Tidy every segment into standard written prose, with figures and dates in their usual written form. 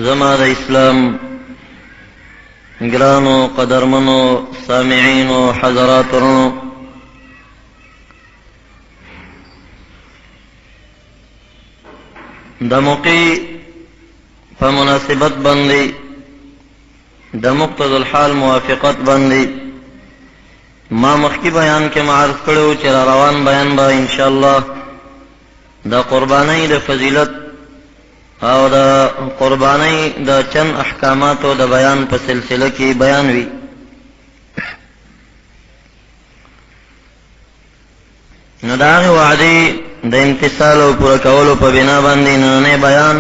زما د اسلام گرانو قدرمنو سامعینو حضراتو د موقع په مناسبت باندې د مقتضى الحال موافقت باندې ما مخکی بیان کې معرف کړو چې روان بیان به ان شاء الله د قربانی د فضیلت او د قربانی د چند احکاماتو د بیان په سلسله کې بیان وی. نو دا وعده د امتثال او پوره کولو په بنا باندې نن بیان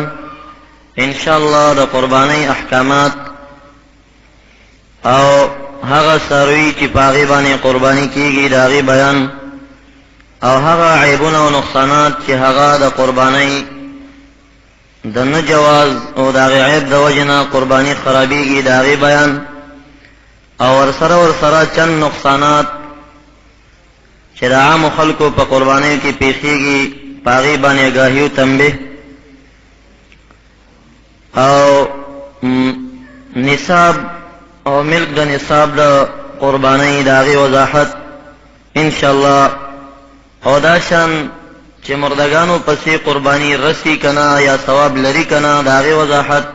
ان شاء الله د قربانی احکامات او هغه سروي چې پاغي باندې قربانی کیږي داغي بیان او هغه عیبونه او نقصانات چې هغه د قربانی د نه جواز او داغي عیب د وجنه قربانی خرابيږي داغي بیان او ورسره چند نقصانات چې د عام خلکو په قربانی کې پیښیږي پاغي باندې غاهیو تنبیه او نصاب او ملک د نصاب د قربانی داغي وضاحت ان شاء الله او دا شان چې مردگانو پسې قربانی رسی کنا یا ثواب لري کنا داغي وضاحت.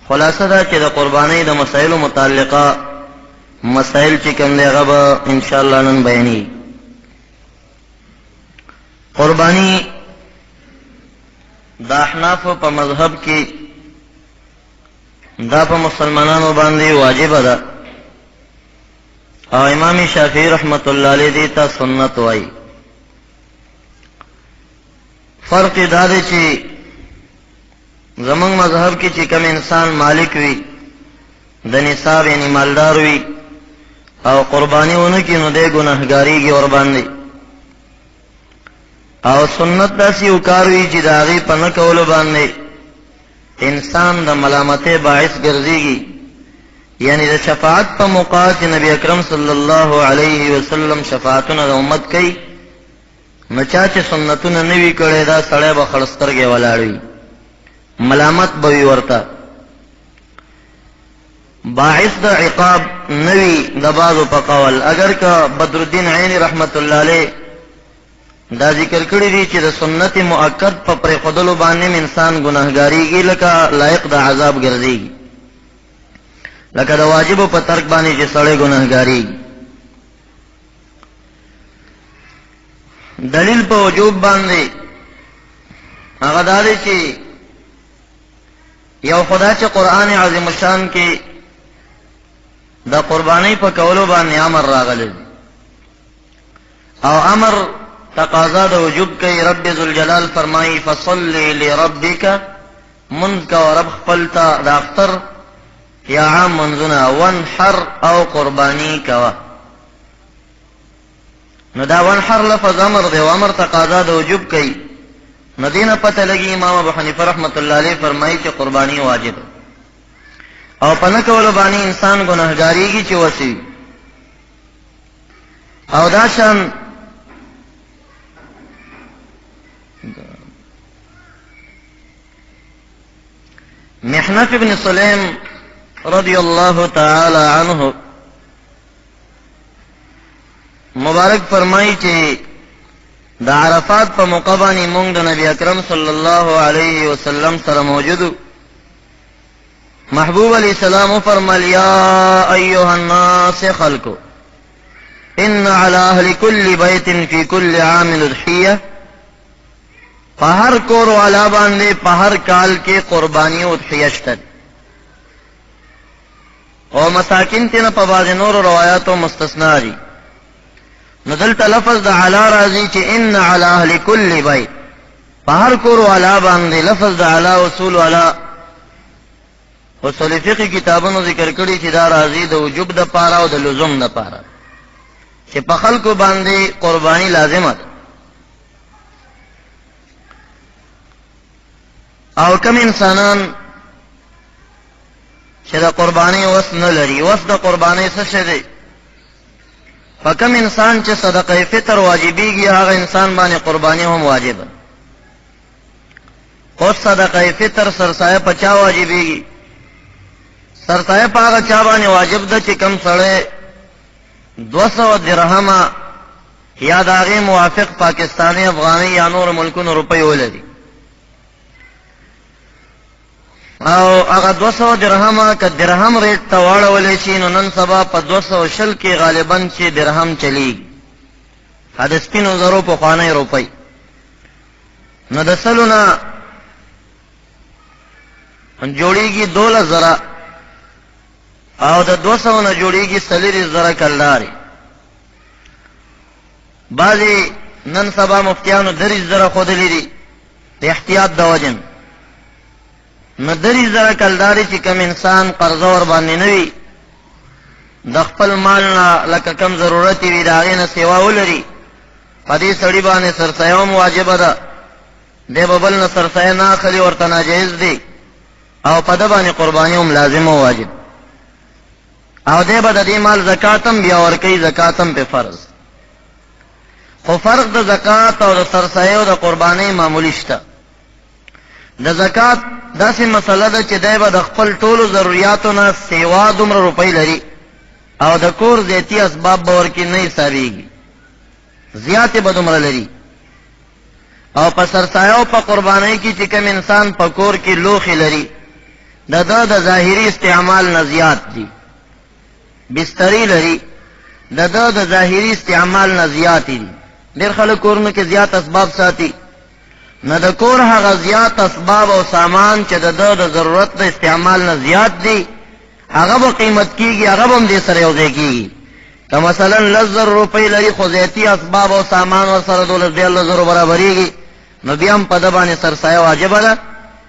خلاصه دا چې د قربانی د مسائل متعلقه مسائل چې کوم دی هغه ان شاء الله نن بیانې. قربانی د احناف په مذهب کې دا په مسلمانانو باندې واجب ده او امام شافعی رحمت الله علیه دې ته سنت وایي. فرق دا دی چې زمونږ مذهب کې چې کوم انسان مالک وي د نصاب یعنی مالدار وي او قربانی ونه کې نو دې ګناهګاریږي ور باندې او سنت داسې وکړ وي چې دا غي په نه کولو باندې انسان د ملامتۍ باعث ګرځيږي. یعنی د شفاعت په موقع چې نبی اکرم صلی الله علیه وسلم شفاعتونه د امت کوي نو چا چې سنتونه نوي کړي دا سړی به خړسترګې ولاړوي ملامت به وي ورته باعث د عقاب نوي د بعضو په قول. اگر که بدر الدین عینی رحمت الله علیه دا ذکر کړی دی چې د سنت مؤکد په پرېښودلو باندې انسان ګناهګاریږي لکه لایق د عذاب ګرځيږي لکه د واجبو په ترک باندې چې سړی ګناهګاریږي. دلیل په وجوب باندې هغه دا دی چې یو خدای چې قرآن عظیم الشان کې د قربانی په کولو باندې امر راغلی او امر تقاضا د وجوب کوي. رب ذوالجلال فرمایي فصل لربک منذ و رب خپلتا د اختر یا عام منذنا وانحر او قربانی کوا. نو دا وانحر لفظ امر دی او امر تقاضا د وجوب کوي. نو دینه پته لګي امام ابو حنیفه رحمت الله علیه فرمایي چې قربانی واجب او پنه کول باندې انسان ګناهګاریږي چې وسی او دا شان محنف ابن سلیم رضی اللہ تعالی عنہ مبارک فرمائی چې د عرفات په موقع باندې مونږ د نبی اکرم صلی الله علیه وسلم سره موجودو. محبوب علیہ السلام فرمایل یا ایها الناس خلقو ان علی اهل كل بیت فی كل عام اضحیہ په هر کور والا باندې په هر کال کې قربانی او اضحیه شته او مساکین تینا په بعض نور روایاتو مستثنا دي. نو دلته لفظ د علا راځي چې ان علی اهل كل بیت په هر کور والا باندې لفظ د علا اصول والا اصول فقہ کتابونو ذکر کړي چې دا راځي د وجوب د پاره او د لزوم د پاره چې په خلکو باندې قربانی لازمه ده. او کم انسانان چې د قربانی وس نه لري وس د قربانی څه شي دی فکم انسان چې صدقه فطر واجبېږي هغه انسان باندې قربانی هم واجب. اوس صدقه فطر سرسایه پچا واجبېږي؟ سرسایه په هغه چا باندې واجب ده چې کم سړی 200 درهمه یا د هغې موافق پاکستاني، افغاني یا نور ملکونو روپۍ ولري، او هغه 200 درهمه که درهم ریټ ته واړولی شي نو نن سبا په 220 کې غالبا چې درهم چلیږي، د سپینو زرو پخوانی روپۍ. نو د سلو نه جوړیږي 12 زره او د 200 نه جوړیږي 40 زره کلدارې. بعضې نن سبا مفتیانو 30 زره ښودلي دي د احتیاط د وجې. نو 30 زره کلدارې چې کوم انسان قرضه ور باندې نه وي، د خپل مال نه لکه کم ضرورت وي د هغې نه سیوا ولري، په دې سړي باندې سرسایه هم واجبه ده. دی به بل نه سرسایه نه اخلي، ورته ناجایز دی، او په ده باندې قرباني هم لازم او واجب، او دی به د دې مال زکات هم بیا ورکوي، زکات هم پې فرض. خو فرق د زکات او د سرسایه او د قربانۍ معمولی شته. د زکات داسې مسله ده چې دی به د خپل ټولو ضروریاتو نه سیوا دومره روپۍ لري او د کور زیاتي اسباب به ورکړي، نه حسابېږي، زیاتې به دومره لري. او په سرسایه او په قربانۍ کې چې کوم انسان په کور کې لوښي لري، د ده د ظاهري استعمال نه زیات دي. بسترې لري، د ده د ظاهري استعمال نه زیاتې دي. ډېر خلک کورونو کې زیات اسباب ساتي، نه د کور هغه زیات اسباب او سامان چې د ده د ضرورت د استعمال نه زیات دي، هغه به قیمت کېږي، هغه به هم دې سره یو ځای کېږي. که مثلا 10,000 روپۍ لري خو زیاتي اسباب او سامان ورسره 12,000 برابرېږي، نو بیا هم په ده باندې سرسایه واجبه ده،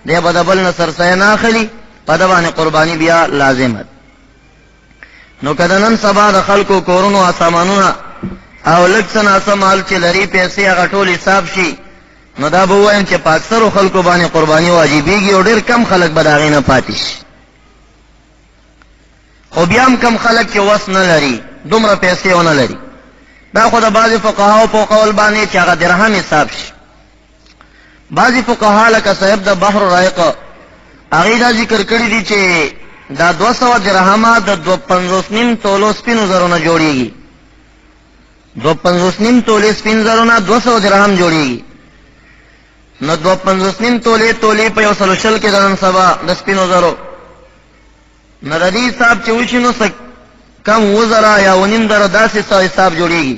دی به د بل نه سرسایه نه اخلي، په ده باندې قرباني بیا لازمه ده. نو که د نن سبا د خلکو کورونو او سامانونه او لږ څه ناڅه مال چې لري پیسې هغه ټول حساب شي، نو دا به ووایم چې په اکثرو خلکو باندې قرباني واجبېږي او ډېر کم خلک به د هغې نه پاتې شي. خو بیا هم کم خلک چې وس نه لري، دومره پیسې ونه لري، دا خو د بعضې فقهاو په قول باندې چې هغه درهم حساب شي. بعضې فقها لکه صاحب د بحر رایق هغې دا ذکر کړي دي چې دا 200 درهمه د 2.5 تولو سپینو زرو نه جوړېږي. 2.5 تولې سپین زرو نه 200 درهم جوړېږي. نو 2.5 تولې په 120 کې د نن سبا د سپینو زرو نو د دې حساب چې وشي نو کم 2 زره یا 9 زره داسې څه حساب جوړېږي.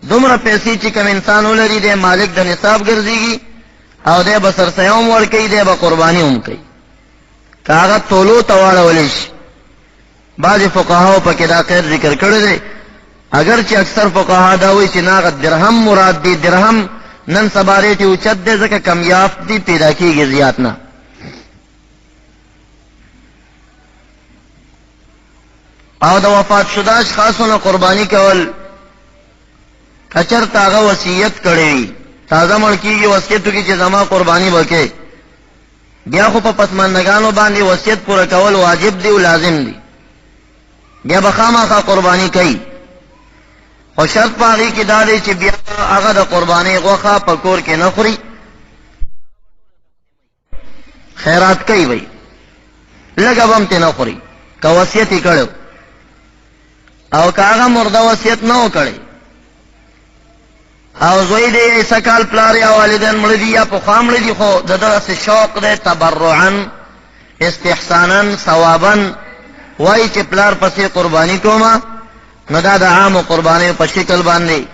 دومره پیسې چې کوم انسان ولري دی مالک د نصاب ګرځېږي، او دی به سرسایه هم ورکوي، دی به قرباني هم کوي، که هغه تولو ته واړولی شي. بعضې فقهاو پکې دا قید ذکر کړی دی، اگر چې اکثر فقها دا وایي چې نه هغه درهم مراد دی. درهم نن سبا ریټ یې اوچت دی ځکه کمیافت دی، پیدا کېږي زیات نه. او د وفات شده اشخاصو نه قرباني کول، که چېرته هغه وصیت کړی وي، تازه مړ کېږي، وصیت وکړي چې زما قرباني به کوې، بیا خو په پسماندګانو باندې وصیت پوره کول واجب دی او لازم دی، بیا به خامخا قرباني کوي. خو شرط په هغې کې دا دی چې بیا هغه د قربانۍ غوښه په کور کې نه خوري، خیرات کوي وی، لږه به هم ترې نه خوري که وصیت یې کړی، او که هغه مرده وصیت نه و کړی او زوی دی عیسی کال پلار یا والدین مړه دي یا پخوا مړه دي، خو د ده داسې شوق دی تبرعا استحسانا ثوابا وایي چې پلار پسې قرباني کومه، نو دا د عامو قربانیو په شکل باندې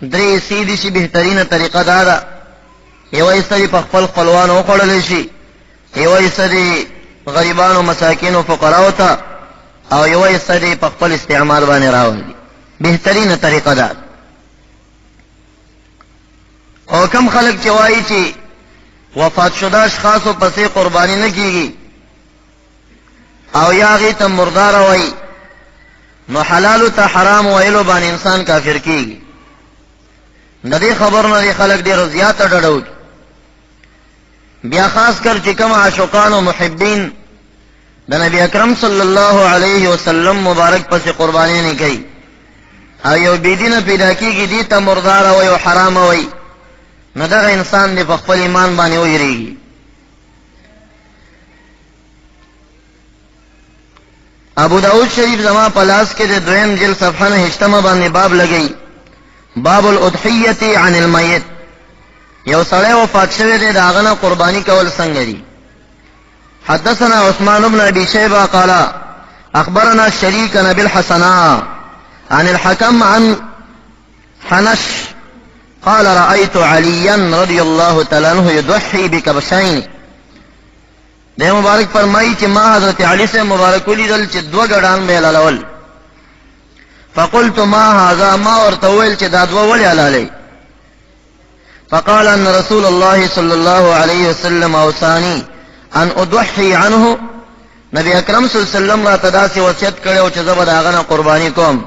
3 حصې دي چې بهترینه طریقه دا ده. یوه حصه دې په خپل خپلوانو وخوړلی شي، یوه حصه دې غریبانو مساکینو فقراو ته، او یوه حصه دې په خپل استعمال باندې راولي. بهترینه طریقه ده. او کم خلک چې وایي چې وفات شده اشخاصو پسې قرباني نه کېږي او یا هغې ته مرداره وایي، نو حلالو ته حرام ویلو باندې انسان کافر کېږي. د دې خبر نه خلک ډېر زیاته ډډه وکړي. بیا خاص کر چې کوم عاشقان او محبین د نبی اکرم صلی الله علیه وسلم مبارک پسې قرباني نه کوي او یو بېدینه پیدا کېږي، دې ته مرداره وایي او حرامه وایي، نو دغه انسان دې په خپل ایمان باندې ویریږي، ابو داؤد شریف زما پلاس کے دے دویم جل صفحہ نے ہشتمہ باندې باب لگئی باب الاضحیۃ عن المیت. یو سړی وفات شوی دی داغه نه قربانی کول څنګه دي. حدثنا عثمان بن ابي شيبه قال اخبرنا شريك بن بالحسناء عن الحكم عن حنش قال رأيت عليا رضي الله تعالى عنه يضحي بكبشين. دے مبارک فرمائی کہ ما حضرت علی سے مبارک لیدل چې دو ګډان به لالول. فقلت ما هذا ما ورتویل چې دا دو ولې لالای. فقال ان رسول الله صلى الله عليه وسلم اوصاني ان اضحي عنه. نبی اکرم صلی اللہ علیہ وسلم را تداسی وصیت کړو چې زبر هغه قربانی کوم.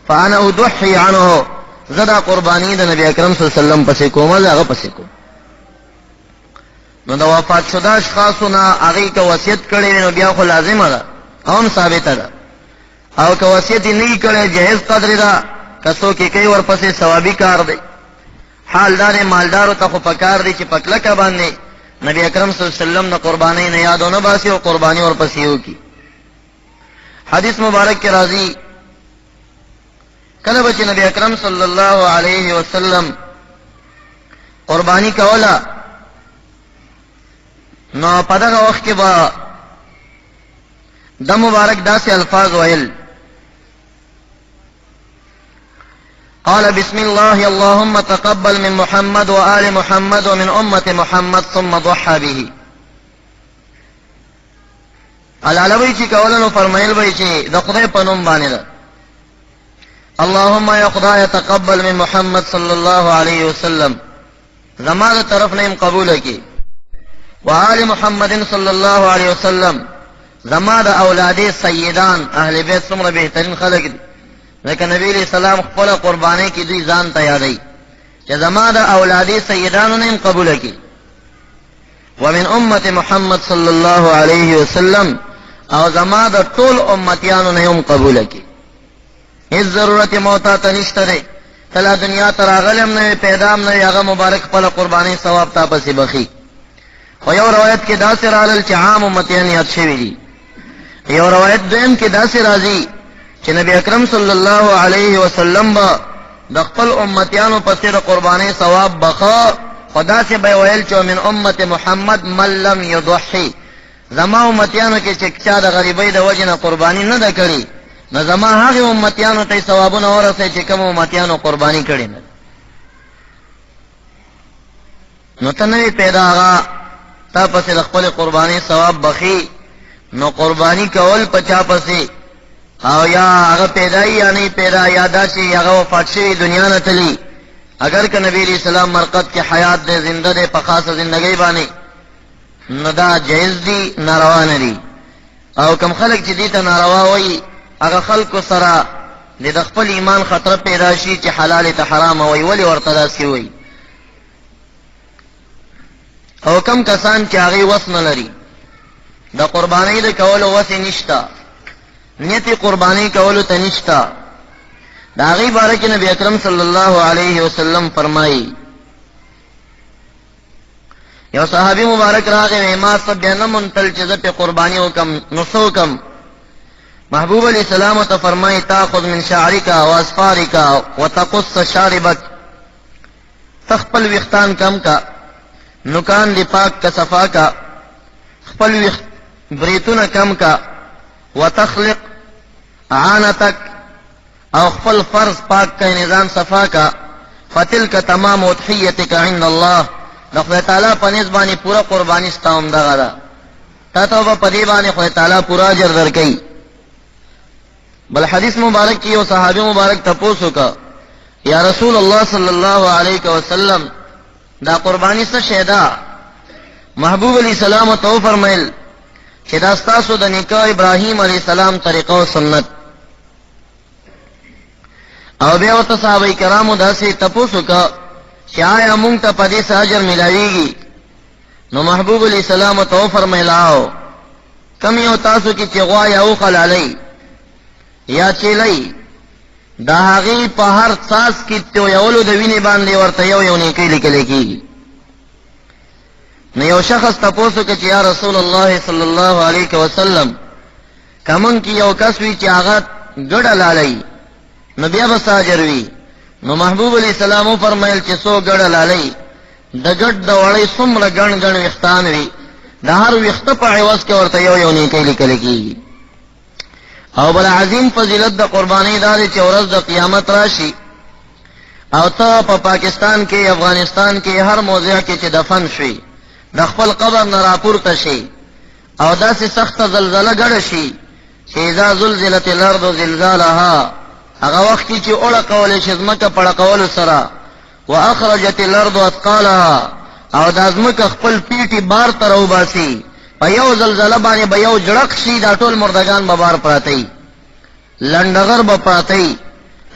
فانا اضحي عنه زدا قربانی د نبی اکرم صلی اللہ علیہ وسلم پسې کوم هغه پسې کوم. نو دا وفات شدہ اشخاصونه هغه که وصیت کړي نو بیا خو لازمه ده او ثابته ده. او که وصیت نه کړي جهیز قدر ده کسو کې کوي ورپسې ثوابي کار دی. حالدار مالدار ته خو پکار دی چې پکلکه باندې نبی اکرم صلی الله علیہ وسلم نے قربانی نه یادونه باسي او قربانی ورپسې وکي. حدیث مبارک کې راځي کله چې نبی اکرم صلی الله علیه وسلم قربانی کوله نو پدغه وخت کې با د مبارک داسې الفاظ ویل قال بسم الله اللهم تقبل من محمد وآل محمد ومن أمة محمد ثم ضحى به. علوی چې کولنو فرمایل وای چې د خدای په نوم باندې ده اللهم یا خدای تقبل من محمد صلی الله علیه وسلم زما د طرف نه قبول کی وآل محمد صلی الله علیه وسلم زما د اولاد سیدان اهل بیت څومره بهترین خلق دي لکه نبی علیہ السلام خپل قربانی کی دوی ځان ته یادای چې زما د اولاد سیدانو نه قبول کی ومن امه محمد صلی الله علیه وسلم او زما د ټول امتیانو نه قبول کی. هیڅ ضرورت موتا ته نشته ده کله دنیا ته راغلم نه پیدام نه هغه مبارک خپل قربانی ثواب تا پسې بخي. خو یو روایت کې داسې راغلل چې عام امتیان یاد شوي دي. یو روایت دویم کې داسې راځي چې نبی اکرم صلی الله علیه وسلم با د خپل امتیانو پسې د قربانی ثواب بخا خدا سے به ویل چې من امت محمد من لم يضحي زما امتیانو کې چې چا د غریبۍ د وجه نه قربانی نه ده کړې نو زما هغه امتیانو ته ثوابونه ورسې چې کوم امتیانو قربانی کړي نه. نو تنوی پیدا هغه تا پسې د خپل قربانی ثواب بخي نو قربانی کول پچا پسې او یا هغه پیدا یا نه پیدا یادا شي هغه وفات شي دنیا نه تلی اگر که نبی علیہ السلام مرقد کی حیات دے زندہ دے په خاصه زندگی باندې نو دا جایز دی ناروا نه دی. او کم خلق چې دي ته ناروا وایي هغه خلق سره د خپل ایمان خطر پیدا شي چې حلال ته حرام وایي ولی ورته داسې وایي. او کم کسان چې هغه وس نه لري د قربانی د کولو وس نشتا نیت قربانی کولو ته نشتا دا غي بارک نبی اکرم صلی الله علیه وسلم فرمایي یو صحابی مبارک راغی ما سب بیان منتل چې په قربانی وکم نسو کم محبوب علیہ السلام ته فرمایي تاخذ من شعرک واصفارک وتقص شاربک تخپل وختان کم کا نکان دی پاک کا صفا کا خپل بریتون کم کا وتخلق عانتک او خپل فرض پاک کا نظام صفا کا فتلک تمام اضحیتک عند الله خدای تعالی په نسبانی پورا قربانی ستاوم دغه دا تا ته په دې باندې خدای تعالی پورا اجر درکې. بل حدیث مبارک کی او صحابی مبارک تپوسو کا یا رسول الله صلی الله علیه وسلم دا قربانی څه شیدا محبوب علیہ السلام تو فرمایل چې دا ستاسو د نکاح ابراهیم علیہ السلام طریقه او سنت. او بیا ورته صحابه کرامو داسې تپوسو کا چې آیا مونږ ته په دې اجر ملاويږي نو محبوب علیہ السلام تو فرمایلاو کم یو تاسو کې چې غوا یا او خلالای یا چلی دا هغه په هر ساس کې ته یولو د ویني باندې ورته یو نه کې لیکل کېږي. نو یو شخص تاسو کې چې یا رسول الله صلی الله علیه وسلم کمن کی یو کس وی چې هغه ګډه لالی نو بیا به ساجر وي. نو محبوب علیہ السلام فرمایل چې سو ګډه لالی د ګډ د وړۍ څومره ګڼ ګڼ ویښتان وي د هر ویښته په عوض کې ورته یو یو نیکۍ لیکل کېږي. او بل عظیم فضیلت د قربانی دا دی چې ورځ د قیامت راشي او ته په پاکستان کې افغانستان کې هر موضع کې چې دفن شي د خپل قبر نه راپورته شي او داسې سخته زلزله ګډه شي چې اذا زلزلت الارض زلزالها هغه وخت چې اوړه کولې شي ځمکه پړه کول سره واخرجت الارض اثقالها او د ځمکه خپل پیټي بار ته راوباسي په یو زلزله باندې به یو جړق شي دا ټول مردگان به بار پراتی لنډغر به پراتی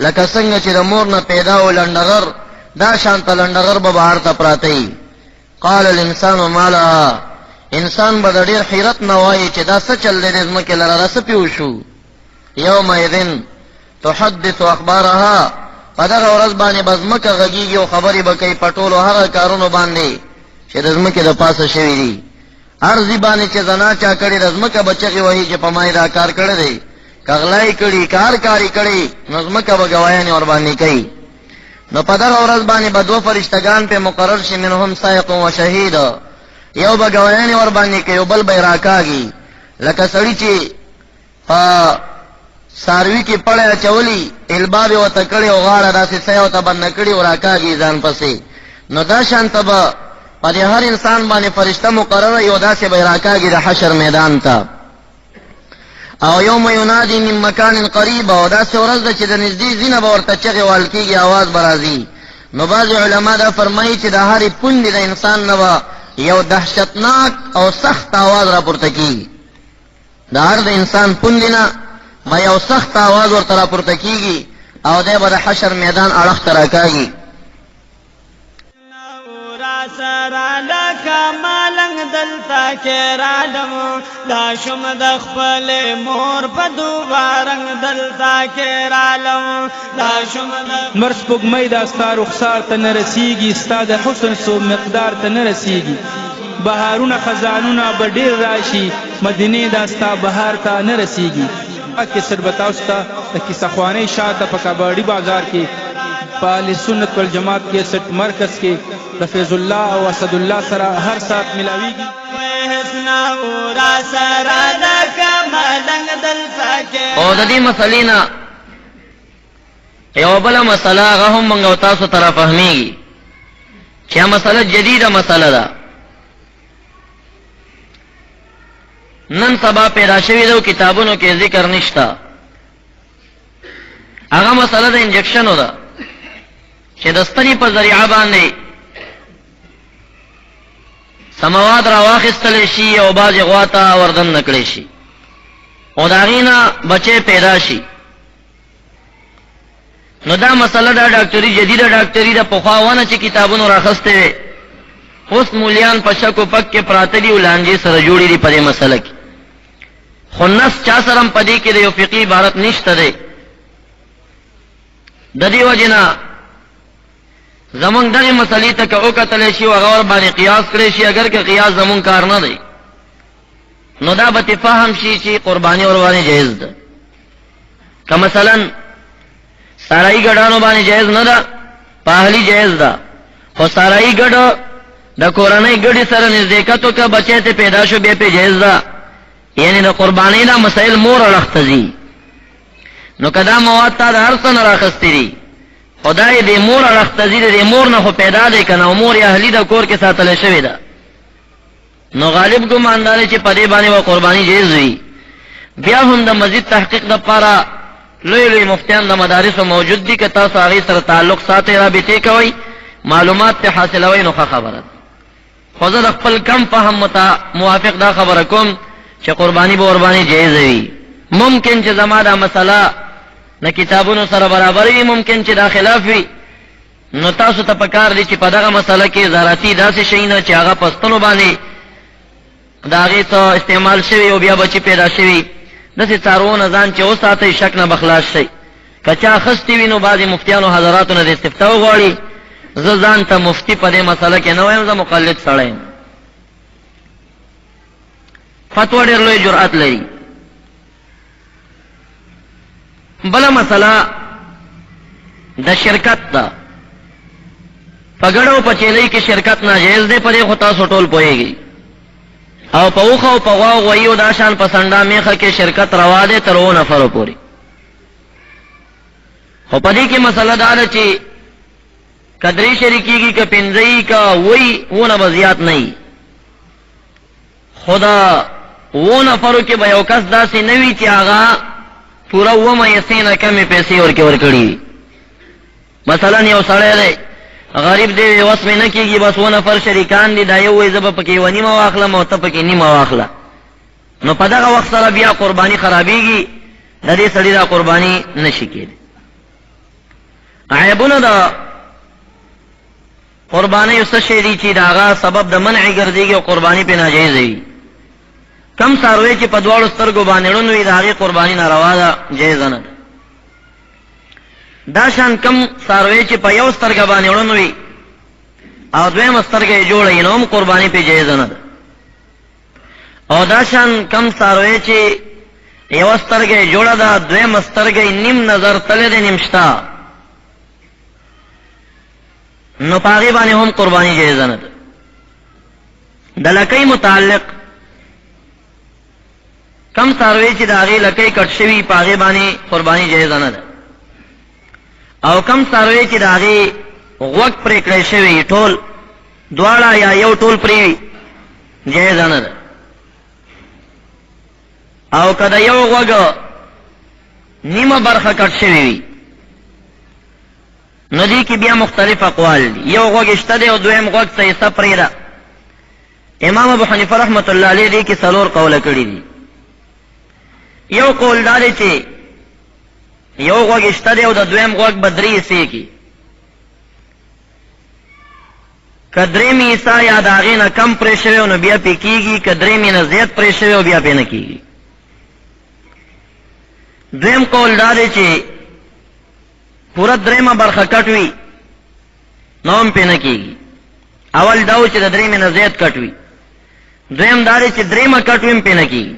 لکه څنګه چې د مور نه پیدا و لنډغر دا شانته لنډغر به بهر ته پراتی. قال الانسان ما لها انسان به د ډېر حیرت نه وایي چې دا څه چل دی ځمکې لره دا څه پیو شو. یومئذ تحدث اخبارها په دغه ورځ باندې به ځمکه غږیږي او خبرې به کوي په ټولو هغه کارونو باندې چې د ځمکې د پاسه شوي دي. ارضی باندې چې زنا چا کړي د ځمکه به چغې وهي چې په ما یې دا کار کړی دی کغلای کړي کاری کړي نو ځمکه به ګوایانې ورباندې کوي. نو په دغه ورځ باندې به دوه فرشتګان پې مقرر شي منهم سائق و شهید یو به ګوایانې ورباندې کوي او بل به یې راکاږي لکه سړي چې په ساروي کې پړی اچولي الباب یې ورته کړی او غاړه داسې څه یې ورته بنده کړي او راکاږي ځان پسې. نو دا شانته به په دې هر انسان باندې فرشته مقرره یو داسې به یې راکاږي د حشر میدان ته. او یوم ینادي من مکان قریب او داسې ورځ ده چې د نږدې ځینه به ورته چغې وال کېږي اواز به راځي. نو بعضې علما دا فرمایي چې د هرې پوندې د انسان نه به یو دهشتناک او سخت آواز راپورته کېږي د هر د انسان پوندې نه به یو سخت آواز ورته راپورته کېږي او دی به د حشر میدان اړخ ته راکاږي. سرا لکا مالنگ دلتا کے رالم لاشم دخپل مور پدوبارنگ دلتا کے رالم لاشم مرس پگمئی دا ستا رخسار تا نرسیگی ستا دا حسن سو مقدار تا نرسیگی بہارون خزانون بڑیر راشی مدینی دا ستا بہار تا نرسیگی. اکی سر بتاو ستا اکی سخوانے شاہ تا پکا باڑی بازار کی پاہل سنت والجماعت کے سٹ مرکز کے رفیظ اللہ و اسد اللہ سرا ہر ساتھ ملاوی گی. او د دې مسلې نه یو بله مسله هغه هم موږ او تاسو ته رافهمیږي چې مسله جدیده مسله ده نن سبا پیدا شوي ده کتابونو کې ذکر نشته. هغه مسله د انجکشنو ده چې د ستنې په ذریعه باندې سمواد را واخیستلی شي او بعضې غوا ته وردن نکړی شي او د هغې نه بچی پیدا شي. نو دا مسله دا ډاکټري جدیده ډاکټري ده پخوا ونه چې کتابونو راخستې وې اوس مولیان په شک و پک کې پراته دي او لانجې سره جوړې دي په دې مسله کې. خو نس چا سره هم په دې کې د یو فقهي عبارت نشته دی. د دې وجې نه زمونږ دغې مسلې ته که وکتلی شي او هغه ورباندې قیاس کړی شي اگر که قیاس زمونږ کار نه دی نو دا به تفهم شي چې قرباني ورباندې جایز ده. که مثلا سارایي ګډانو باندې جایز نه ده پاهلي جایز ده خو سارایي ګډ د کورنۍ ګډې سره نزدېکت وکړه بچی ته پیدا شو بیا پې جایز ده یعنی د قربانۍ دا مسایل مور اړخ ته ځي. نو که دا مواد تا د هر څه نه راخستې دي خدای دې مور اړخ ته ځي د مور نه خو پیدا دی که نه مور یې اهلي ده کور کې ساتلی شوې ده نو غالب ګمان دا دی چې په دې باندې به قرباني جایز وي. بیا هم د مزید تحقیق دپاره لوی لوی مفتیان د مدارسو موجود دي که تاسو هغې سره تعلق ساتئ رابطې کوئ معلومات ته حاصلوئ نو ښه خبره ده. خو زه د خپل کم فهم موافق دا خبره کوم چې قرباني به ورباندې جایزه وي. ممکن چې زما دا مسله نه کتابونو سره برابر وي ممکن چې دا خلاف وي نو تاسو ته پکار دي چې په دغه مسله کې زراعتي داسې شی نه چې هغه په ستنو باندې د هغې څه استعمال شوي او بیا بچي پیدا شوي داسې څاروونه ځان چې وساتئ شک نه به خلاص شئ. که چا اخیستې وي نو بعضې مفتیانو حضراتو نه د استفتا وغواړي. زه ځان ته مفتي په دې مسله کې نه وایم زه مقلد سړی یم. فتوا ډېر لوی جرأت لري بلا مسئلہ دا شرکت دا پگڑو پچیلئی کی شرکت ناجائز دے پدے خطا سٹول پوئے گی او پوخا او پغواو غویو داشان پسنڈا میخا کی شرکت روا دے ترو نفرو پوری خو پدی کی مسئلہ دارا چی کدری شرکی کی کا پنزئی کا وہی وہ نبزیات نہیں خدا وہ نفرو کی بیوکس دا سی نوی چی آغا پورا وہ میسین کمی پیسے اور کی ورکڑی مثلا یو سڑے دے غریب دے وس میں نکی گی بس وہ نفر شریکان دی دا یو وی زبا پکی و نیما واخلا موتا پکی نیما واخلا نو پدا کا وقت سر بیا قربانی خرابی گی دا دی سڑی دا قربانی نشکی دی عیبون دا قربانی اس شیدی چی داغا سبب دا منعی گردی گی و قربانی پہ ناجائز دی کم ساروے چی پدوار استر کو بانیڑن وی داغی قربانی ناروا دا جائزن دا داشان کم ساروے چی پا یو استر کا بانیڑن وی او دویم استر کے جوڑی نوم قربانی پہ جائزن دا او داشان کم ساروے چی یو استر کے جوڑا دا دویم استر کے نیم نظر تلے دے نمشتا نو پاغی بانی ہم قربانی جائزن دا دلکی متعلق کم ساروی چی داغی لکی کٹ شوی پاغی بانی قربانی جائزن دا او کم ساروی چی داغی غوک پریکڑے شوی ٹول دوارا یا یو ٹول پریوی جائزن دا او کدا یو غوک نیم برخ کٹ شوی ندی کی بیا مختلف اقوال دی یو غوگ اشتدے و دویم غوگ سیسا پریدا امام ابو حنیفہ رحمت اللہ علیہ دی کی سلور قول کری دی یو قول دارے چے یو غوگ اشتدے و دویم غوگ بدری سی کی کدریمی عیسا یا داغین کم پریشوے و نو بیا پی کی گی کدریمی نزیت پریشوے و بیا پی نکی گی دویم قول دارے چے پورا دریمہ برخہ کٹوی نوم پہ نکی گی اول داو چی دا دریمہ نزید کٹوی دریم داری چی دریمہ کٹویم پہ نکی گی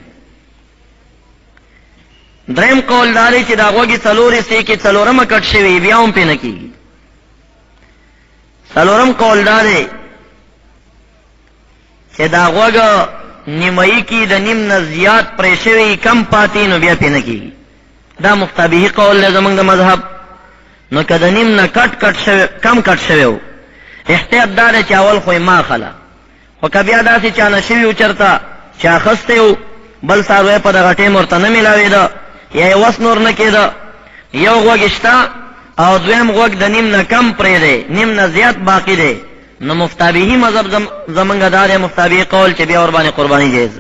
دریم قول داری چی دا غوگی سلوری سی کی سلورم کٹ شوی بیاؤم پہ نکی گی سلورم قول داری چی دا غوگ نیمائی کی دا نیم نزیاد پریشوی کم پاتی نو بیا پہ نکی گی دا مختبیہی قول لزمانگ دا مذہب نو کدا نیم نا کٹ شوی کم کٹ شوی ہو احتیاط دار چاول خوی ما خلا خو کبیا دا سی چانا شوی ہو چرتا چا خستے ہو بل ساروے پا دا غٹیم ورطا نمیلاوی دا یا وس نور نکی دا یو غوگ اشتا او دویم غوگ دا نیم نا کم پری دے نیم نا زیاد باقی دے نو مفتابیہی مذہب زمانگا دار مفتابیہی قول چی بیا وربانی قربانی جائز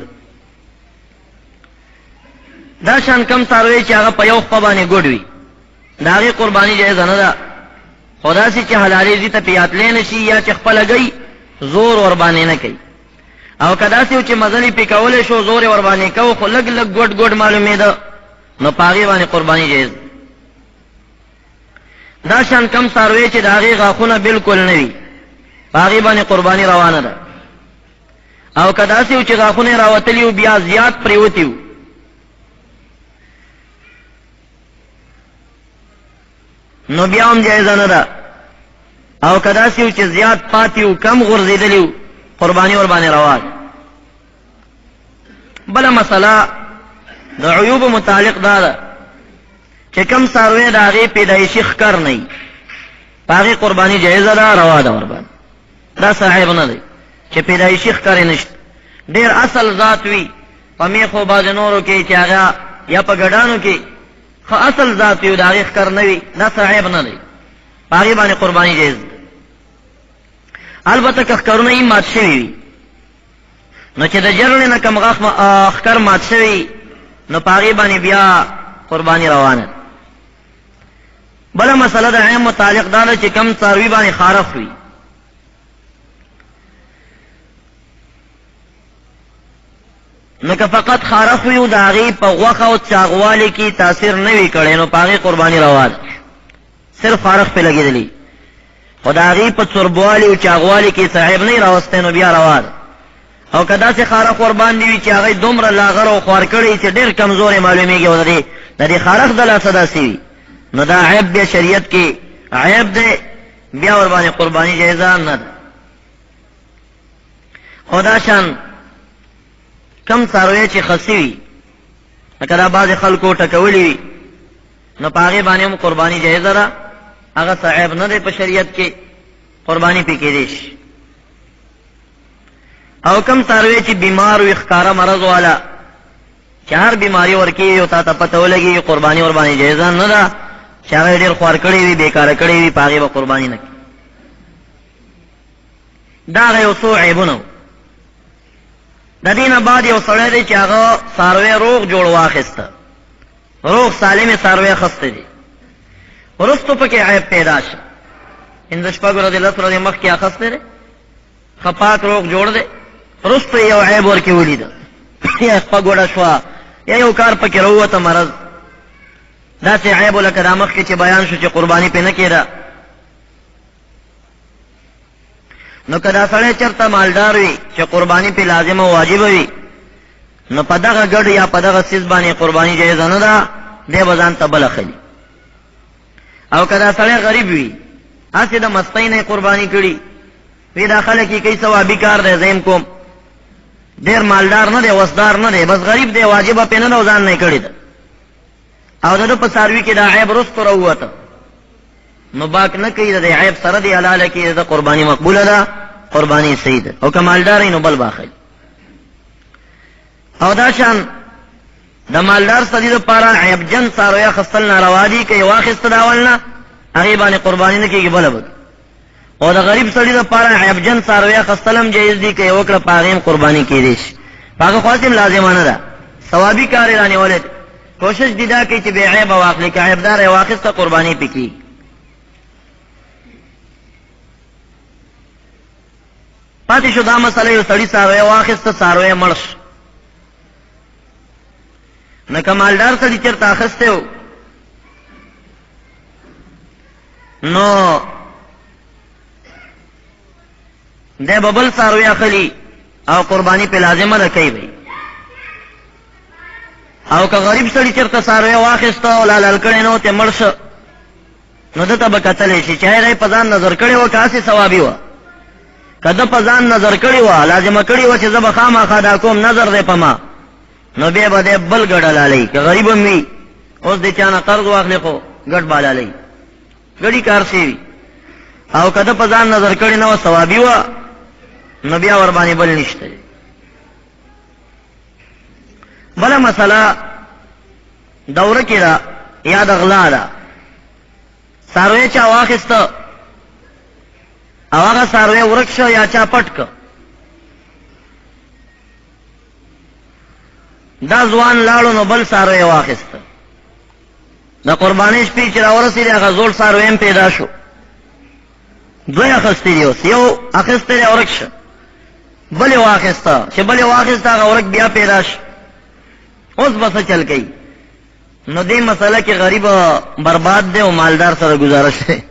دا شان کم ساروے چی آغا پا یوخ پا بانی گوڑوی داغی قربانی جائز ندا خدا سی چی حلالی زی تا پیات لینشی یا چی خپل گئی زور وربانی نکی او کدا سی چی مزلی پی کولی شو زور وربانی کو خو لگ لگ گوڑ گوڑ معلومی دا نو پاغی بانی قربانی جائز دا شان کم ساروی چی داغی غاخونا بالکل نوی پاغی بانی قربانی روانه دا او کدا سی چی غاخونا راوتلیو بیا زیاد پریوتیو نو بیاوم جائزہ ندا او کداسیو چی زیاد پاتیو کم غرزیدلیو قربانی وربانی رواد بلا مسئلہ دا عیوب متعلق دادا چی کم ساروی دا آغی پیدایشی خکر نئی پاغی قربانی جائزہ دا روادا وربانی دا صاحب ندی چی پیدایشی خکر نشت دیر اصل ذات وی پا میخو باز نورو کی چی آغا یا پا گڑانو کی اصل ذات یو داغی خکر نوی دا صاحب ندی پاغی بانی قربانی جائز البتہ کخکرون ای مات شوی نو چی دا جرن نا کم خکر مات شوی نو پاغی بانی بیا قربانی روانت بلا مسئلہ دا عیم متعلق دانا چی کم ساروی بانی خارف ہوئی نو که فقط خارخ ویو داغی پا غوخ و چاغوالی کی تاثیر نوی کڑے نو پاغی قربانی رواد صرف خارخ پہ لگی دلی خود داغی پا چربوالی و چاغوالی کی صاحب نہیں روستے نو بیا رواد او کدا سے خارخ قربان دیوی چاغی دمر لاغر و خوار کڑی چی دیر کمزور معلومی گی و دی دا دی خارق دلا صدا سیوی نو دا عیب بیا شریعت کی عیب دے بیا وربانی قربانی جائزہ نہ دا. خدا شان کم ساروی چی خسی وی لکه دا بعض خلکو ټکولی وی نو پاغي باندې هم قربانی جایز ده، هغه صعب نه دی په شریعت کې، قربانی پې کېدی شي. او کم ساروی چې بیمار وي ښکارا مرض والا چې هر بیماری ورکی او تا ته پته ولګي قربانی ور باندې جایز نه ده، چې هغه ډېر خوار کړی وي بیکاره کړی وي پاغي به قربانی نه کوي. دا یو څو عیبونه. د دینه بعد یو سړی دی چې هغه ساروی روغ جوړ واخیسته، روغ سالم ساروی خسته دی، ورستو پکې عیب پیدا شي. پنځه شپږ ورځې لس ورځې مخکې اخستی دی، ښه پاک روغ جوړ دی، رستو یو عیب ورکې ولیده، یا شپه ګوډه شوه یا یو کار پکې راووته مرض، داسې عیب لکه دا مخکې چې بیان شو چې قرباني پې نه کېده. نو که دا سړی چېرته مالدار وي چې قرباني پې لازمه او واجبه وي، نو په دغه ګډ یا په دغه څیز باندې قرباني جایزه نه ده، دی به ځان ته بله خلي. او که دا سړی غریب وي، هسې د مستۍ نه یې قرباني کړي وی دا خلک یې کوي ثوابي کار دی زه یم کوم، ډېر مالدار نه دی وسدار نه دی، بس غریب دی واجبه پې نه ده او ځان نه یې کړې ده، او د ده په څاروي کې دا عیب رستو راووته، نو باک نه کوي د دې عیب سره دی حلاله کې د قرباني مقبوله ده، قرباني صحیح ده. او که مالدار نو بل باخلي. او دا شان د مالدار سړي دپاره عیبجن څاروی اخیستل ناروا دي، که یې واخیسته د اول نه هغې باندې قرباني نه کېږي بله به. او د غریب سړي دپاره عیبجن څاروی اخیستل هم جایز دي، که یې وکړه په هغې هم قرباني کېدی شي، په هغه خو هسې هم لازمه نه ده، ثوابي کار یې رانیولی دی. کوشش دي دا کوي چې بې عیبه واخلي، که عیبدار یې واخیسته قرباني پې کېږي. پاتې شو دا مسله یو سړي څاروی واخیسته، څاروی مړ شو، نو که مالدار سړي چېرته اخیستی و نو دی به بل څاروی اخلي او قرباني پې لازمه ده کوي به. او که غریب سړي چېرته څاروی واخیسته او لالل کړی نه و ته مړ شه، نو ده ته به کتلی شي چې هغې په ځان نظر کړې وه که هسې ثوابي وه. که ده په ځان نظر کړې وه لازمه کړې وه چې زه به خامخا دا کوم نظر دی په ما، نو بیا به دی بل ګډ حلالوي. که غریب هم وي اوس د چا نه قرض واخلي خو ګډ به حلالوي، ګډي کار شوي وي. او که ده په ځان نظر کړې نه وه ثوابي وه نو بیا ورباندې بل نشته دی. بله مسله دوره کې ده یا د غلا ده. څاروی چا واخیسته او هغه څاروی ورک شو یا چا پټ که، دا ځوان لاړو نو بل څاروی واخیسته، د قربانۍ شپې چې راورسېدې هغه زوړ څاروی هم پیدا شو، دوی اخیستی دي، اوس یو اخیستی دی ورک شه، بل یې واخیسته، چې بل یې واخیسته هغه ورک بیا پیدا شو، اوس به څه چل کوي؟ نو دې مسله کې غریب برباد دی او مالدار سره گزارش دی.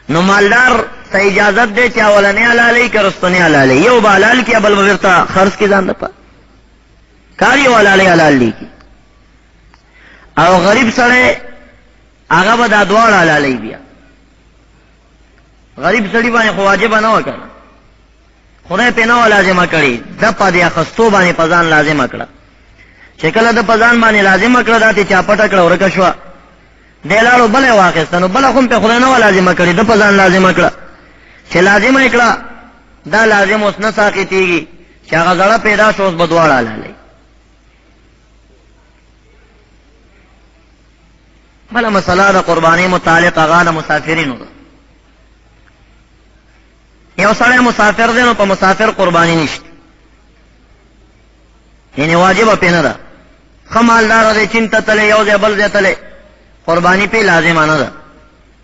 نو مالدار ته اجازت دی چې اولنی حلالوي که رستنی حلالوي، یو به حلال کړي بل به بېرته خرڅ کړي ځان دپاره، کار یو حلالوي حلال دی کړي. او غریب سړی هغه به دا دواړه حلالوي. بیا غریب سړي باندې خو واجبه نه وه که نه، خدای پې نه وه لازمه کړې، ده په دې اخیستو باندې په ځان لازمه کړه، چې کله ده په ځان باندې لازمه کړه دا تې چا پټه کړه ورکه شوه، دی لاړو بله یې واخیسته، نو بله خو هم پې خدای نه وه لازمه کړې، ده په ځان لازمه کړه، چې لازمه یې کړه دا لازم اوس نه ساقطېږي، چې هغه زړه پیدا شو اوس به دواړه حلالوي. بله مسله د قربانۍ متعلق هغه د مسافرینو ده. یو سړی مسافر دی نو په مسافر قرباني نشته، یعنې واجبه پې نه ده، ښه مالداره دی چین ته تللی یو ځای بل ځای تللی، قرباني پې لازمه نه ده.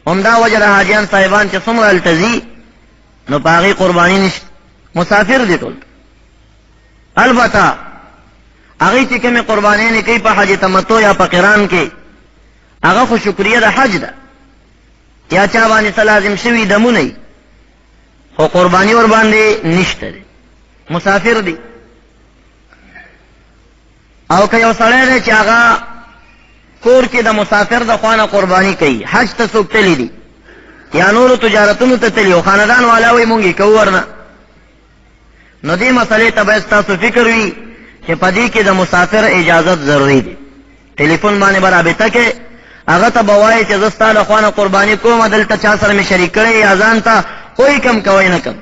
همدا وجه د حاجیان صاحبان چې څومره هلته ځي نو په هغې قرباني نشته، مسافر دي ټول. البته هغې چې کومې قربانیانې کوي په حج تمتع یا په قران کې هغه خو شکریه د حج ده، یا چا باندې څه لازم شوي دمونه یي، خو قرباني ور باندې نشته دی، مسافر دی. او که یو سړی دی چې هغه کور کې د مسافر د خوانه قرباني کوي، حج ته څوک تللی دي یا نورو تجارتونو ته تللی او خاندان والا وایي مونږ یې کوو ورنه، نو دې مسئلې ته باید ستاسو فکر وي چې په دې کې د مسافر اجازت ضروري دی. ټلیفون باندې به رابطه کې هغه ته به وایي چې زه ستا له خوا نه قرباني کوم، دلته چا سره مې شریک کړی یا ځان ته کوئی کم کوئ نه کم.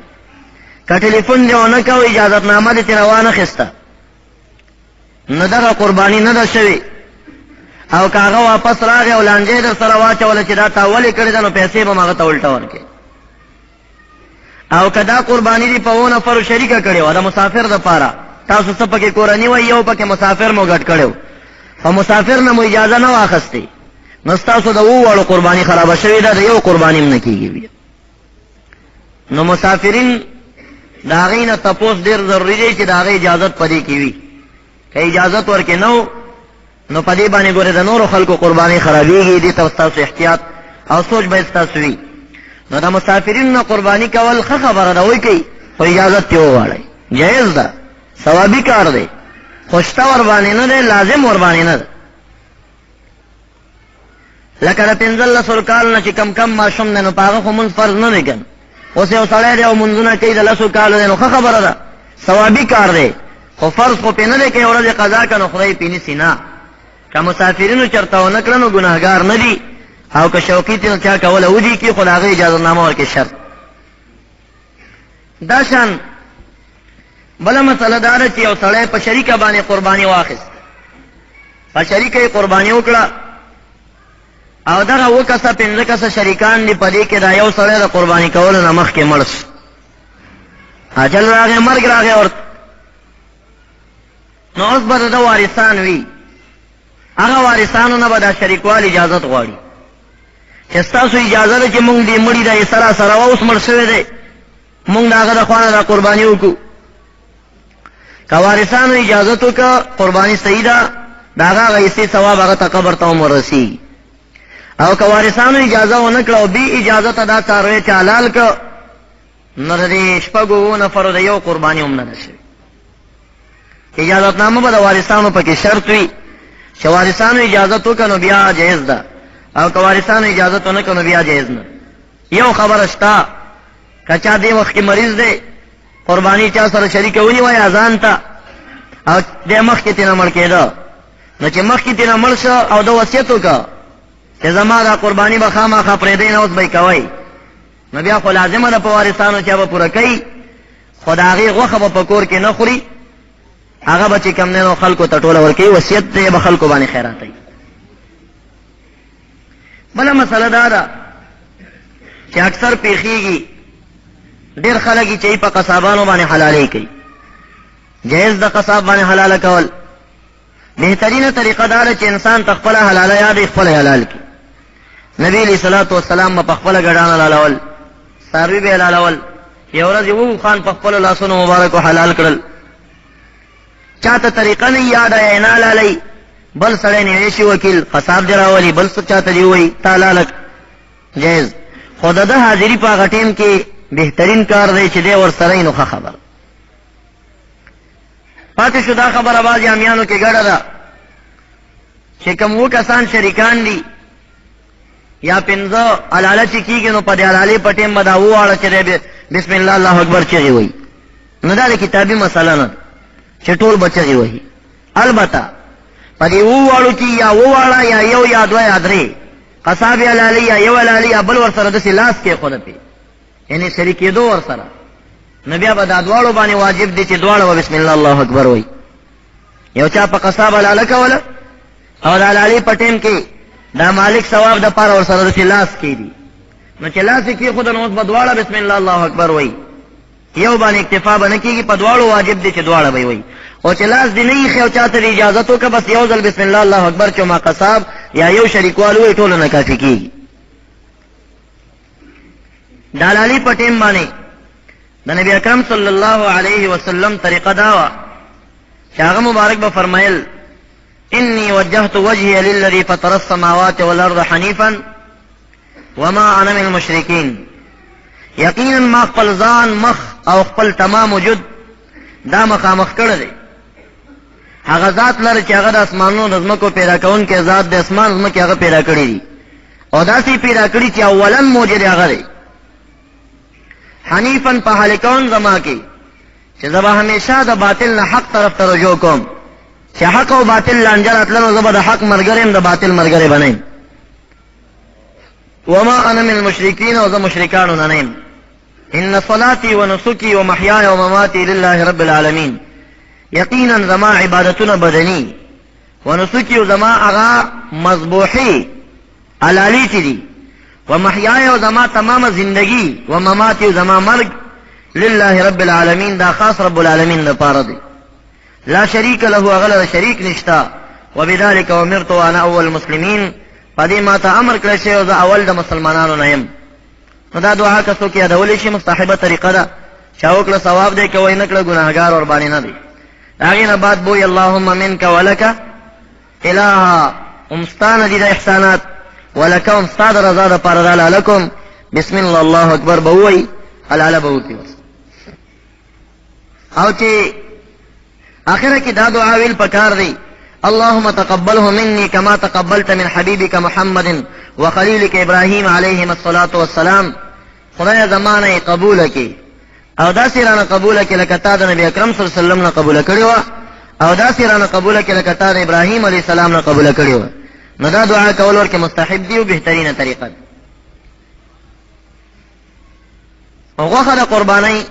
که ټلیفون دې ونه کوئ اجازتنامه دې ترې وانخېسته نو دغه قرباني نه ده شوې، او که هغه واپس راغی او لانجې در سره واچوله چې دا تا ولې کړې ده نو پیسې به م هغه ته الټه ورکړې. او که دا قرباني دې په 2 نفرو شریکه کړې وه د مسافر دپاره، تاسو څه پکې کورني وئ یو پکې مسافر مو ګډ کړی و، په مسافر نه مو اجازه نه واخیستې، نو ستاسو د 2 واړو قرباني خرابه شوې ده، د یو قرباني هم نه کېږي بیا. نو مسافرین د هغې نه تپوس ډېر ضروري دی چې د هغې اجازت په دې کې وي. که اجازت ورکې نه و نو په دې باندې ګورې د نورو خلکو قرباني خرابېږي، دې ته ستاسو احتیاط او سوچ باید ستاسو وي. نو د مسافرینو نه قرباني کول ښه خبره ده، وایي کوي خو اجازت یې وغواړئ، جایز ده، ثوابي کار دی، خو شته ورباندې نه دی، لازم ورباندې نه ده. لکه د 15 کال نه چې کم ماشوم دی نو په هغه خو مونځ فرض نه دی کنه، اوس یو سړی دی او مونځونه کوي د 10 کالو دی نو ښه خبره ده، ثوابي کار دی، خو فرض خو پې نه دی که یو ورځې قضا که نو خدای پې نیسي نه. که مسافرینو چرته ونه کړه نو ګناهګار نه دي، او که شوقي تې نو چا کوله ودي کړي خو د هغې اجازتنامه ورکړي شرط. دا شان بله مسله دا ده چې یو سړی په شریکه باندې قرباني واخیست، په شریکه یې قرباني وکړه او دغه 2 کسه 5 کسه شریکان دي، په دې کې دا یو سړی د قرباني کولو نه مخکې مړ شو، اجل راغی، مرګ راغی ورته، نو اوس به د ده وارثان وي، هغه وارثانو نه به دا شریکوال اجازت غواړي چې ستاسو اجازه ده چې مونږ دې مړي دا یې سره اوس مړ شوی دی، مونږ د هغه د خوا نه دا قرباني وکړو. که وارثانو اجازت وکړه قرباني صحیح ده، د هغه غیسې ثواب هغه ته قبر ته هم ورسېږي. او که وارثانو اجازه ونه کړه او بې اجازته دا څاروی چې حلال کړه نو د دې 6 نفرو د یو قرباني هم نه ده شوې. اجازتنامه به د وارثانو پکې شرط وي چې وارثانو اجازت وکړه نو بیا جایز ده، او که وارثانو اجازت ونه کړه نو بیا جایز نه. یو خبره شته، که چا دې وخت کې مریض دی قرباني چا سره شریکه ونیوی اذان ته او دی مخکې تېنه مړ کېده، نو چې مخکې تېنه مړ شه او د وصیت وکړه چې زما دا قرباني به خامخا پرېږدئ نه اوس به یې کوئ، نو بیا خو لازمه ده په وارثانو چې به پوره کوي، خو د هغې غوښه به په کور کې نه خوري، هغه به چې کم دی نو خلکو ته ټوله ورکوي، وصیت دی به خلکو باندې خیراتوي. بله مسله دا ده چې اکثر پیښېږي ډېر خلک یې چې په قصابانو باندې حلالۍ کوي، جایز د قصاب باندې حلاله کول. بهترینه طریقه دا ده چې انسان ته خپله حلاله یاد یې خپله حلال کړي. نبی علیه صلات وسلام به په خپله ګډان حلالول، څاروي به حلالول، یو ورځ یې خان په خپلو لاسونو مبارکو حلال کړل. چاته طریقه نه یاد یا نه حلالوي، بل سړی نیوی شي وکیل قصاب دې راولي، بل څه چاته دې ووایي تا حلاله جایز، خو د ده حاضري په هغه ټیم کې بهترین کار دی چې دی ورسره وي نو ښه خبر. پاتې شو دا خبره بعضې امیانو کې ګډه ده چې کوم 2 کسان شریکان دي یا 5 حلاله چې کېږي نو په دې حلالۍ په ټیم به دا وواړه چې دی بسم الله الله اکبر چغې وایي، نو دا د کتابي مسله نه چې ټول به چغې وهي. البته په دې 2 واړو کې یا وواړه یا یو یا 2 یا 3 قصاب حلالۍ یا یو حلالۍ یا بل ورسره داسې لاس کېښوده پې یعنی شریکېدو ورسره، نو بیا به دا 2 باندې واجب دي چې 2 به بسم الله الله اکبر وایي. یو چا په قصاب حلاله کوله او د حلالۍ په ټیم کې دا مالک ثواب د پاره ورسره داسې لاس کېدي، نو چې لاس یې کېښوده نو اوس به 2 بسم الله الله اکبر وایي. یو باندې اکتفا به نه کېږي، په 2 واجب دي چې 2 به یې وایي. او چې لاس دې نه ایښی او چا ته دې اجازت وکړه بس یو ځل بسم الله الله اکبر چې ما قصاب یا یو شریکوال وایي ټولو نه کافي کېږي. د حلالۍ په ټیم باندې د نبی اکرم صلی الله علیه وسلم طریقه دا وه چې هغه مبارک به فرمایل انی وجهت وجهی للذی فطر السماوات والارض حنیفا وما انا من المشرکین، یقینا ما خپل ځان مخ او خپل تمام وجود دا مخامخ کړی دی هغه ذات لره چې هغه د اسمانونو د ځمکو پیدا کوونکی ذات د اسمان ځمکې هغه پیدا کړي دي او داسې پیدا کړي چې اولا موجد هغه دی. حنیفا په حال کون زما کې چې زه به همیشه د باطل نه حق طرف ته رجوع کوم، چې حق او باطل لانجه راتله نو زه به د حق ملګری یم، د باطل ملګری به نه یم. وما انا من المشرکین، او زه مشرکانو نه نه یم. ان صلاتي ونسكي ومحياي ومماتي لله رب العالمین، یقینا زما عبادتونه بدنی ونسكي زما هغه مذبوحي حلالی چی دی، ومحیای و زما تمام زندگی ومماتی و زما مرگ لله رب العالمین، دا خاص رب العالمین دا پارا دی، لا شریک له اغلر شریک نشتا، وبذلك امرت وانا اول المسلمین، پدی ما تا امر کرشی و دا اول دا مسلمانانو نیم. نو دا دعا کسو کی ادولی شی مستحبه طریقه دا، چاوکل ثواب دے کوئی نکل گناہگار اور بانی ندی. آگین بعد بوئی اللہم منک ولک الہا، امستان دی دا احسانات ولکم استاد رضا دا پاردالا لکم، بسم اللہ اللہ اکبر بوئی حلالا بوکی بس. او چی آخرہ کی دا دعاویل پکار دی، اللہم تقبلہ منی کما تقبلت من حبیبک محمد وخلیلک ابراہیم علیہم الصلاة والسلام، خدای زمانہ قبول کی او دا سیرانا قبول کی لکتا دا نبی اکرم صلی اللہ علیہ وسلم نا قبول کریوا، او دا سیرانا قبول کی لکتا دا ابراہیم علیہ السلام نا قبول کریوا. نو دا دعا کول ورکه مستحب دی او بهترینه طریقه ده. او غوښه د قربانۍ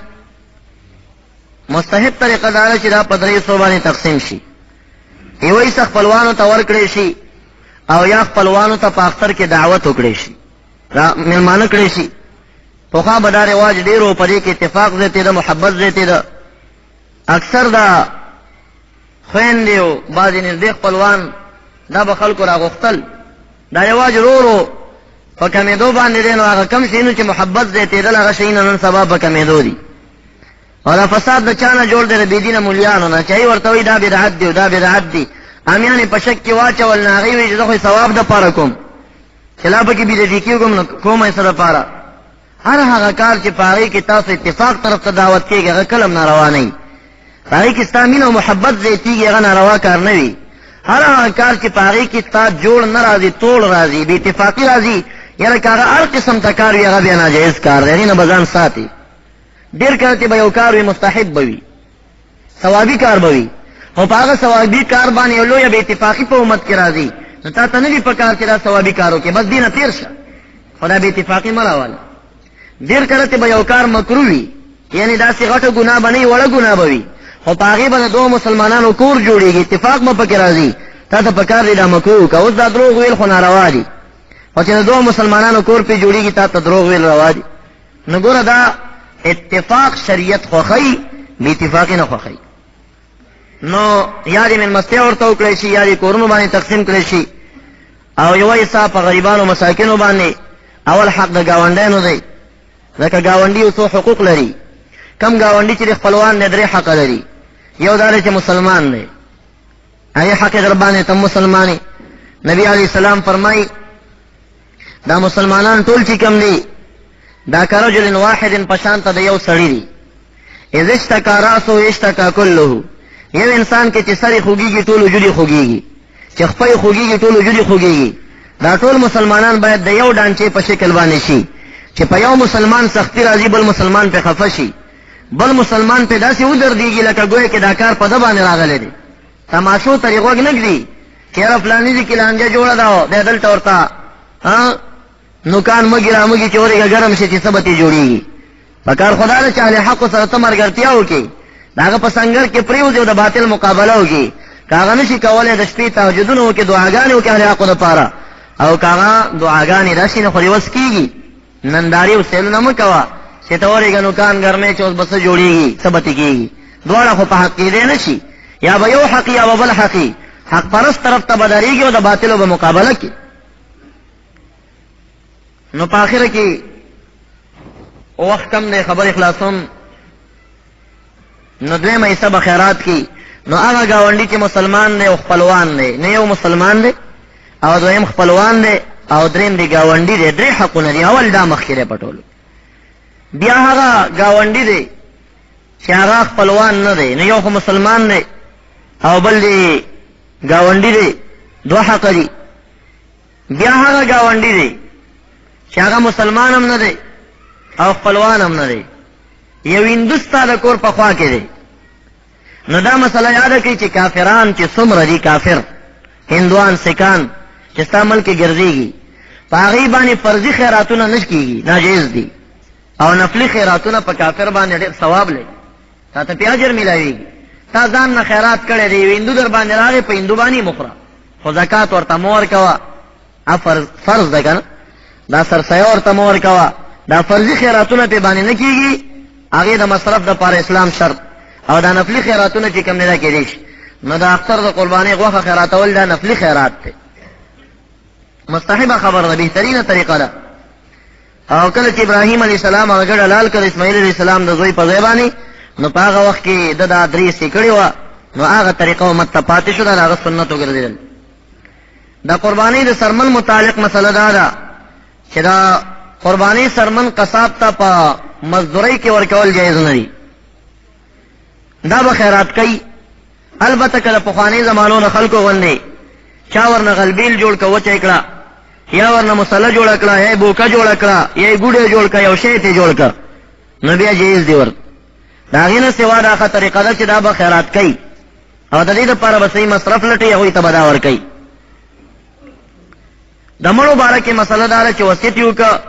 مستحب طریقه دا چې دا په درې څو باندې تقسیم شي. یو یې خپلوانو ته ورکړی شي او یا خپلوانو ته په اختر کې دعوت وکړي شي، را مېلمانه کړی شي. پخوا به دا رواج ډېر و، په دې کې اتفاق زیاتې ده، محبت زیاتې ده. اکثر دا خویندې او بعضې نږدې خپلوان دا به خلکو را غوښتل، دا رواج رو رو په کمېدو باندې دی. نو هغه کم شیونو چې محبت زیاتېدل هغه شیونه نن سبا په کمېدو دي. او دا فساد د چا نه جوړ دی؟ د بېدینه مولیانو نه، چې هغوی ورته وایي دا بدعت دی او دا بدعت دی. امیان یې په شک کې واچول، نه هغوی وایي چې زه خو یې ثواب دپاره کوم، چې لا پکې بدعتي کېږم نو کوم یې څه دپاره. هر هغه کار چې په هغې کې تاسو اتفاق طرف ته دعوت کېږي هغه کله هم ناروا نه وي. په هغې کې ستا مینه او محبت زیاتېږي هغه ناروا کار نه وي. هر هغه کار چې په هغې کې تا جوړ نه راځي، توړ راځي، بې اتفاقي راځي، یعنې که هغه هر قسم ته کار وي هغه بیا ناجایز کار دی، هغې نه به ځان ساتي. ډېر کله چې به یو کار وي مستحب به وي، ثوابي کار به وي، خو په هغه ثوابي کار باندې یو لویه بې اتفاقي په امت کې راځي، نو تا ته نه وي په کار چې دا ثوابي کار وکړې، بس دې نه تېر شه، خو دا بې اتفاقي مه راوله. ډېر کله چې به یو کار مکروه وي، یعنې داسې غټه ګناه به نه وي، وړه ګناه به وي، خو په هغې به د دوه مسلمانانو کور جوړېږي، اتفاق به پکې راځي، تا ته پکار دی دا مکروه وکړه. اوس دا دروغ ویل خو ناروا دي، خو چې د دوه مسلمانانو کور پې جوړېږي تا ته دروغ ویل روا دي. نو ګوره دا اتفاق شریعت خوښوي، بې اتفاقي نه خوښوي. نو یا دې مېلمستیا ورته وکړی شي، یا دې کورونو باندې تقسیم کړی شي، او یوه حصه په غریبانو مساکینو باندې. اول حق د ګاونډیانو دی، ځکه ګاونډي یو څو حقوق لري. کم ګاونډي چې د خپلوان دی 3 حق لري. یو دا دی چې مسلمان دی، هغې حق در باندې ته مسلمانې. نبی علیه السلام فرمایي دا مسلمانان ټول چې کم دي دا کرجل واحد په شان ته د یو سړي دي. اذا اشتکا راسو اشتکا کله، یو انسان کې چې سر خوږېږي ټول وجود یې خوږېږي، چې خپه یې خوږېږي ټول وجود یې خوږېږي. دا ټول مسلمانان باید د یو ډانچې په شکل باندې شي، چې په یو مسلمان سختی راځي بل مسلمان پې خفه شي، بل مسلمان پې داسې ودردېږي لکه ګویا کې دا کار په ده باندې راغلی دی. تماشو طریق غوږ نه ږدي چې یاره فلاني دي کې لانجه جوړه ده دی دلته ورته نوکان مږي را مږي چې ورېږه ګرم شي چې څه به ترې جوړېږي. په کار خدا ده چې اهل حقو سره ته ملګرتیا وکړې، د هغه په سنګر کې پرېوځې او د باطل مقابله وکړي. که هغه نه شي کولی د شپې تهجدونه وکړي، دعاګانې وکړي اهل حقو دپاره، او که هغه دعاګانې راشي نه خو دې وس کېږي. نندارې او سیلونه مه کوه چې ته ورېږه نوکان ګرمې چې اوس به څه جوړېږي، څه به ترې کېږي. دواړه خو په حق کېدی نه شي، یا به یو حقي یا به بل حقي. حق پرست طرف ته به درېږي او د باطلو به مقابله کړي. نو په آخره کې وخت کم دی، خبرې خلاصوم. نو دویمه حصه به خیرات کی. نو هغه ګاونډي چې مسلمان دی او خپلوان دی، نه یو مسلمان دی او دویم خپلوان دی او دریم دی ګاونډي دی، 3 حقونه دي. اول دا مخکې دی په ټولو. بیا هغه ګاونډي دی چې هغه خپلوان نه دی، نه یو خو مسلمان دی او بل دی گاونډي دی، دوه حق دی. بیا هغه گاونډي دی چې هغه مسلمان هم نه دی او خپلوان هم نه دی، یو هندوستا د کور په خوا کې دی. نو دا مسله یاد کړئ چې کافران چې څومره دي، کافر هندوان سکان چې ستا ملک کې ګرځېږي، په هغوی باندې فرضي خیراتونه نه کېږي، ناجیز دي. او نفلي خیراتونه په کافر باندې ډېر ثواب لري، تا ته پې اجر میلاوېږي. تا ځان نه خیرات کړی دی، یو هندو در باندې راغی، په هندو باندې مخوره، خو زکات ورته مه ورکوه، فرض ده که نه، دا سرسایه ورته مه ورکوه. دا فرضي خیراتونه پې باندې نه کېږي، هغې د مصرف دپاره اسلام شرط. او دا نفلي خیراتونه چې کوم نه دا کېدی شي، نو د اختر د قربانۍ غوښه خیراتول دا نفلي خیرات دی، مستحبه خبر ده، بهترینه طریقه ده. او کله چې ابراهیم علیه السلام هغه ګډه لال کړ اسماعیل علیه السلام د زوی په ځای باندې، نو په هغه وخت کې د دا درې حصې کړې وه، نو هغه طریقه امت ته پاتې شو، دا د هغه سنت وګرځېدل. د قربانۍ د سرمن متعلق مسله دا ده چې دا قربانۍ سرمن قصاب ته په مزدورۍ کې ورکول جایز نه دي، دا به خیرات کوي. البته که د پخوانۍ زمانو د خلکو غوندې چا ورنه غلبیل جوړ که وچی کړه، یا ورنه مسله جوړه کړه، یا بوکه جوړه کړه، یا ګوډې جوړ کړه، یو شی ته جوړ کړه، نو بیا جایز دی ورته. د هغې نه سوا دا ښه طریقه ده چې دا به خیرات کوي او د دې دپاره به صحیح مصرف لټوي، هغوی ته به دا ورکوي. د مړو باره کې مسله دا ده چې وصیت یې وکړه،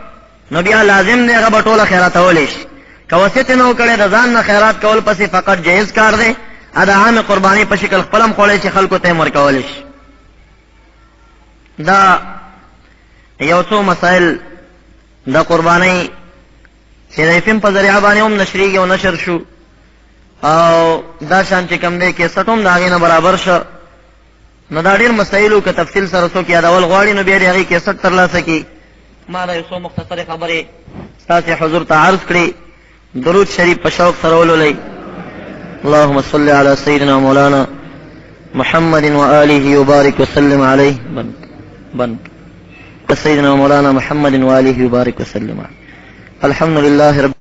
نو بیا لازم دی هغه به ټوله خیراتولی شي. که وصیت یې نه وکړی، د ځان نه خیرات کول پسې فقط جایز کار دی، د عامې قربانۍ په شکل خپل هم خوړی چې خلکو ته یې ورکولی شي. دا یو څو مسائل د قربانۍ چې د ایفم په ذریعه باندې هم نشریږي او نشر شو، او دا شان چې کوم دی کیسټ هم د هغې نه برابر شو. نو دا ډېر مسایلو که تفصیل سره څوک یادول غواړي، نو بیا د هغې کیسټ ترلاسه کړي. ما دا یو څو مختصرې خبرې ستاسې حضور ته عرض کړي. درود شریف په شوق سره ولولئ. اللهم صل على سيدنا مولانا محمد وآله وبارك وسلم عليه بند سيدنا مولانا محمد وآله وبارك وسلم عليه. الحمد لله رب